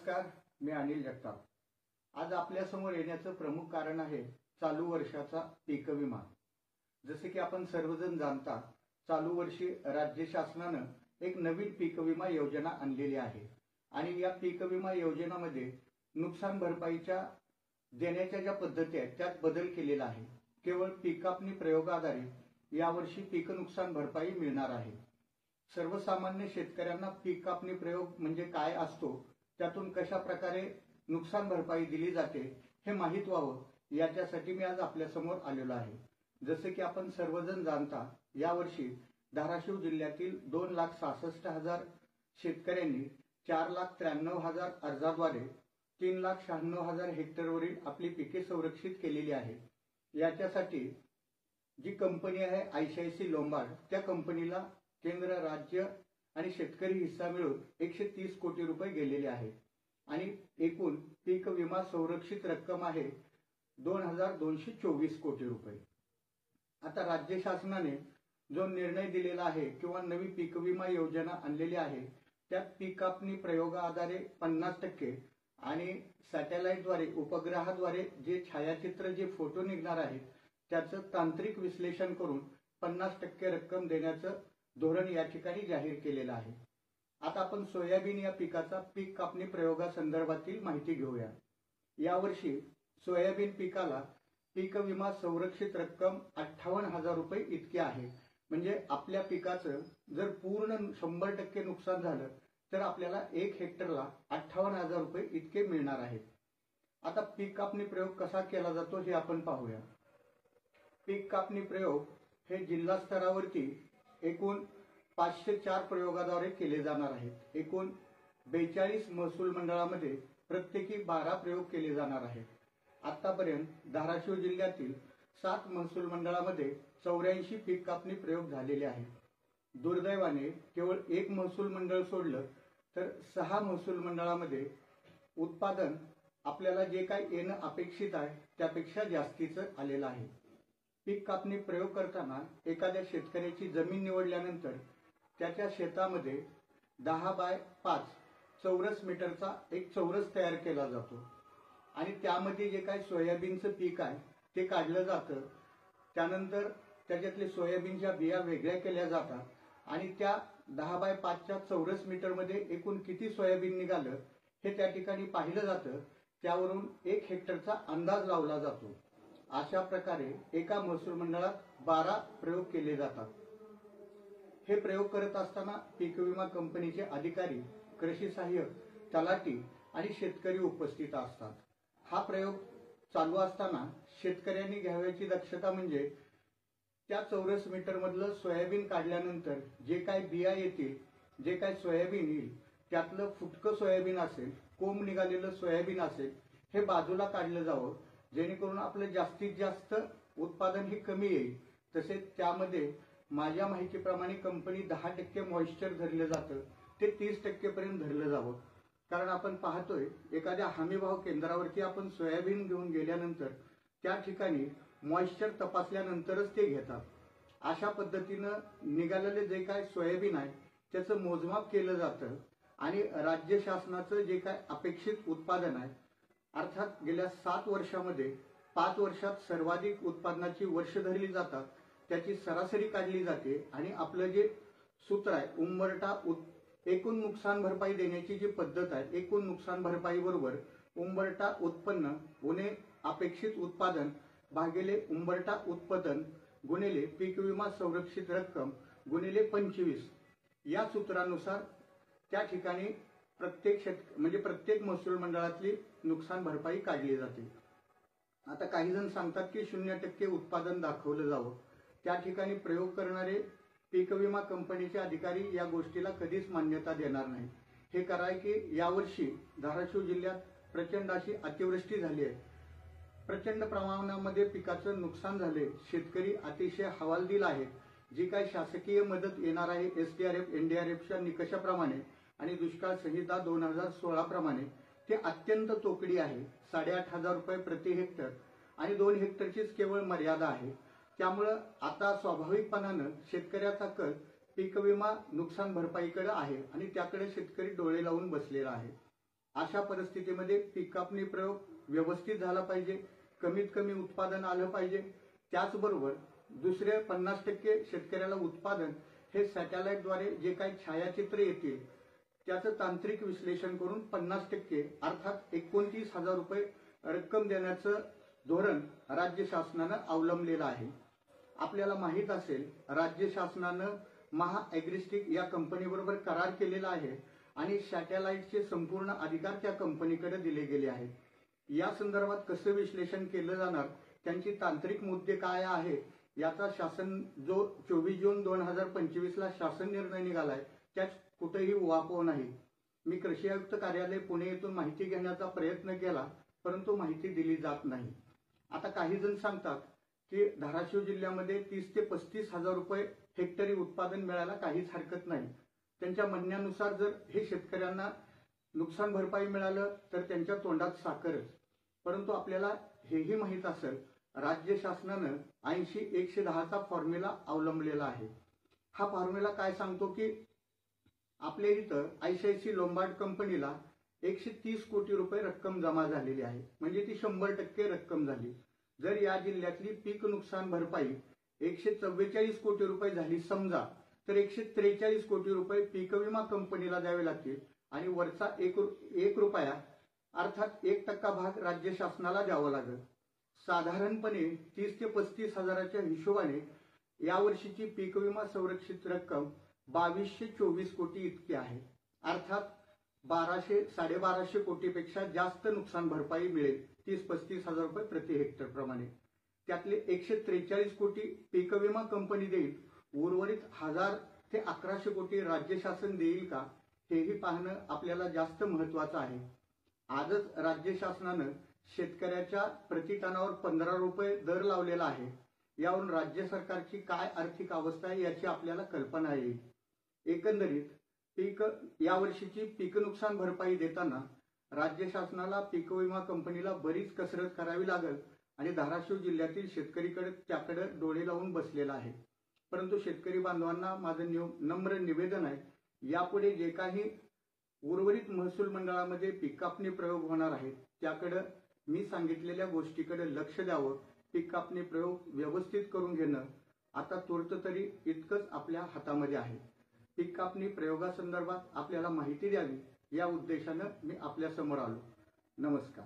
नमस्कार, मी अनिल जगताप। आज आपल्या समोर येण्याचं प्रमुख कारण आहे चालू वर्षाचा पीक विमा। जसे की आपण सर्वजण जाणता, चालू वर्षी राज्य शासनाने एक नवीन पीक विमा योजना आणलेली आहे आणि या पीक विमा योजनेमध्ये नुकसान भरपाईच्या देण्याच्या ज्या पद्धती आहेत त्यात बदल केलेला आहे। केवळ पीक कापणी प्रयोगाद्वारे यावर्षी पीक नुकसान भरपाई मिळणार आहे। सर्वसामान्य शेतकऱ्यांना पीक कापणी प्रयोग म्हणजे काय असतो, त्यातून कशा प्रकारे नुकसान भरपाई दिली जाते हे माहीत व्हावं, याच्यासाठी मी आज आपल्या समोर आलेलो आहे। जसे की आपण सर्वजण जाणता, यावर्षी धाराशिव जिल्ह्यातील 2,66,000 शेतकऱ्यांनी 4,93,000 अर्जाद्वारे 3,96,000 हेक्टरवरील आपली पिके संरक्षित केलेली आहे। याच्यासाठी जी कंपनी आहे ICICI लोंबार्ड, त्या कंपनीला केंद्र, राज्य आणि शेतकरी हिस्सा मिळून 130 कोटी रुपये गेलेले आहेत आणि एकूण पीक विमा संरक्षित रक्कम आहे 2,224 कोटी रुपये। आता राज्य शासनाने जो निर्णय दिलेला आहे किंवा नवी पीक विमा योजना आणलेली आहे, त्यात पीक कापणी प्रयोगाआधारे 50% आणि सॅटेलाइटद्वारे उपग्रहाद्वारे जे छायाचित्र, जे फोटो निघणार आहेत त्याचं तांत्रिक विश्लेषण करून 50% रक्कम देण्याचं धोरण या ठिकाणी जाहीर केलेलं आहे। आता आपण सोयाबीन या पिकाचा पीक कापणी प्रयोगासंदर्भातील माहिती घेऊया। यावर्षी सोयाबीन पिकाला पीक विमा संरक्षित रक्कम 58,000 रुपये इतकी आहे। म्हणजे आपल्या पिकाचं जर पूर्ण 100% नुकसान झालं तर आपल्याला 1 हेक्टरला 58,000 रुपये इतके मिळणार आहेत। आता पीक कापणी प्रयोग कसा केला जातो हे आपण पाहूया। पीक कापणी प्रयोग हे जिल्हा स्तरावरती एकूण 504 प्रयोगाद्वारे केले जाणार आहेत। एकूण 42 महसूल मंडळामध्ये प्रत्येकी 12 प्रयोग केले जाणार आहेत। आतापर्यंत धाराशिव जिल्ह्यातील 7 महसूल मंडळामध्ये 84 पीक कापणी प्रयोग झालेले आहेत। दुर्दैवाने केवळ 1 महसूल मंडळ सोडलं तर 6 महसूल मंडळामध्ये उत्पादन आपल्याला जे काही येणं अपेक्षित आहे त्यापेक्षा जास्तीचं आलेलं आहे। पीक कापणी प्रयोग करताना एखाद्या शेतकऱ्याची जमीन निवडल्यानंतर त्याच्या शेतामध्ये 10 बाय 5 चौरस मीटरचा एक चौरस तयार केला जातो आणि त्यामध्ये जे काही सोयाबीनचं पीक आहे ते काढलं जातं। त्यानंतर त्याच्यातले सोयाबीनच्या बिया वेगळ्या केल्या जातात आणि त्या 10 बाय 5च्या चौरस मीटरमध्ये एकूण किती सोयाबीन निघालं हे त्या ठिकाणी पाहिलं जातं। त्यावरून 1 हेक्टरचा अंदाज लावला जातो। अशा प्रकारे एका महसूल मंडळात 12 प्रयोग केले जातात। हे प्रयोग करत असताना पीक विमा कंपनीचे अधिकारी, कृषी सहाय्यक, तलाठी आणि शेतकरी उपस्थित असतात। हा प्रयोग चालू असताना शेतकऱ्यांनी घ्यावयाची दक्षता म्हणजे त्या चौरस मीटर मधलं सोयाबीन काढल्यानंतर जे काही बिया येतील, जे काही सोयाबीन येईल त्यातलं फुटकं सोयाबीन असेल, कोंब निघालेलं सोयाबीन असेल, हे बाजूला काढलं जावं, जेणेकरून आपलं जास्तीत जास्त उत्पादन हे कमी येईल। तसेच त्यामध्ये माझ्या माहितीप्रमाणे कंपनी 10% मॉइश्चर धरलं जातं, ते 30% पर्यंत धरलं जावं। कारण आपण पाहतोय एखाद्या हमीभाव केंद्रावरती आपण सोयाबीन घेऊन गेल्यानंतर त्या ठिकाणी मॉइश्चर तपासल्यानंतरच ते घेतात। अशा पद्धतीनं निघालेले जे काय सोयाबीन आहे त्याचं मोजमाप केलं जातं आणि राज्य शासनाचं जे काय अपेक्षित उत्पादन आहे, अर्थात गेल्या 7 वर्षामध्ये 5 वर्षात सर्वाधिक उत्पादनाची वर्ष धरली जातात, त्याची सरासरी काढली जाते आणि आपलं जे सूत्र आहे उंबरठा एकूण नुकसान भरपाई देण्याची जी पद्धत आहे, एकूण नुकसान भरपाई बरोबर उंबरठा उत्पन्न गुणे अपेक्षित उत्पादन भागिले उंबरठा उत्पादन गुणिले पीक विमा संरक्षित रक्कम गुणिले 25 या सूत्रानुसार त्या ठिकाणी प्रत्येक महसूल मंडळातली नुकसान भरपाई काढली जाते। आता काही जण सांगतात की 0% उत्पादन दाखवलं जावं। त्या ठिकाणी प्रयोग करणारे पीक विमा कंपनीचे अधिकारी या गोष्टीला कधीच मान्यता देणार नाही। हे कराय की यावर्षी धाराशिव जिल्ह्यात प्रचंड अशी अतिवृष्टी झाली आहे, प्रचंड प्रमाणामध्ये पिकाचं नुकसान झाले, शेतकरी अतिशय हवालदिल आहेत। जी काही शासकीय मदत येणार आहे SDRF NDRFच्या निकषाप्रमाणे आणि दुष्काळ संहिता 2016 प्रमाणे ते अत्यंत तोकडी आहे। 8,500 रुपये प्रति हेक्टर आणि 2 हेक्टरचीच केवळ मर्यादा आहे। त्यामुळे आता स्वाभाविकपणाने शेतकऱ्याचा कल पीक विमा नुकसान भरपाईकडे आहे आणि त्याकडे शेतकरी डोळे लावून बसलेला आहे। अशा परिस्थितीमध्ये पीक कापणी प्रयोग व्यवस्थित झाला पाहिजे, कमीत कमी उत्पादन आलं पाहिजे. त्याचबरोबर दुसरे 50% शेतकऱ्याला उत्पादन हे सॅटेलाइटद्वारे जे काही छायाचित्र येतील त्याचं तांत्रिक विश्लेषण करून 50% अर्थात 29,000 रुपये रक्कम देण्याचं धोरण राज्य शासनानं अवलंबलेलं आहे. आपल्याला माहित असेल, राज्य शासनानं महाएग्रिस्टिक या कंपनीबरोबर करार केलेला आहे आणि सॅटेलाइटचे संपूर्ण अधिकार त्या कंपनीकडे दिले गेले आहेत. या संदर्भात कसं विश्लेषण केलं जाणार, त्यांची तांत्रिक मुद्दे काय आहेत, याचा शासन जो 24 जून 2025ला शासन निर्णय निघालाय त्यात कुठेही वापव नाही. मी कृषी आयुक्त कार्यालय पुणे येथून माहिती घेण्याचा प्रयत्न केला, परंतु माहिती दिली जात नाही. आता काही जण सांगतात की धाराशिव जिल्ह्यामध्ये 30 ते 35,000 रुपये हेक्टरी उत्पादन मिळायला काहीच हरकत नाही. त्यांच्या म्हणण्यानुसार जर हे शेतकऱ्यांना नुकसान भरपाई मिळालं तर त्यांच्या तोंडात साखरच. परंतु आपल्याला हेही माहीत असेल, राज्य शासनानं 80-110चा फॉर्म्युला अवलंबलेला आहे. हा फॉर्म्युला काय सांगतो की आपल्या इथं आयसीआयसी लोंबार्ड कंपनीला 130 कोटी रुपये रक्कम जमा झालेली आहे, म्हणजे ती 100% रक्कम झाली. जर या जिल्ह्यातली पीक नुकसान भरपाई 144 कोटी रुपये झाली समजा, तर 143 कोटी रुपये पीक विमा कंपनीला द्यावे लागतील आणि वरचा 1 रुपया अर्थात 1% भाग राज्य शासनाला द्यावा लागेल. साधारणपणे 30 ते 35 हजाराच्या हिशोबाने यावर्षीची पीक विमा संरक्षित रक्कम 2224 कोटी इतकी आहे. अर्थात 1200-1250 कोटीपेक्षा जास्त नुकसान भरपाई मिळेल 30-35 हजार रुपये प्रति हेक्टर प्रमाणे. त्यातले 143 कोटी पीक विमा कंपनी देईल, उर्वरित 1000 ते 1100 कोटी राज्य शासन देईल का, हेही पाहणं आपल्याला जास्त महत्वाचं आहे. आजच राज्य शासनानं शेतकऱ्याच्या प्रतिटनावर 15 रुपये दर लावलेला आहे. यावरून राज्य सरकारची काय आर्थिक अवस्था आहे याची आपल्याला कल्पना येईल. एकंदरीत यावर्षीची पीक नुकसान भरपाई देताना राज्य शासनाला पीक विमा कंपनीला बरीच कसरत करावी लागेल आणि धाराशिव जिल्ह्यातील शेतकरीकडे त्याकडे डोळे लावून बसलेला आहे. परंतु शेतकरी बांधवांना माझं नम्र निवेदन आहे, यापुढे जे काही उर्वरित महसूल मंडळामध्ये पीक कापणी प्रयोग होणार आहेत त्याकडे मी सांगितलेल्या गोष्टीकडे लक्ष द्यावं. पीक कापणी प्रयोग व्यवस्थित करून घेणं आता तूर्त तरी इतकंच आपल्या हातामध्ये आहे. पीक कापणी प्रयोगासंदर्भात आपल्याला माहिती द्यावी या उद्देशानं मी आपल्या समोर आलो. नमस्कार.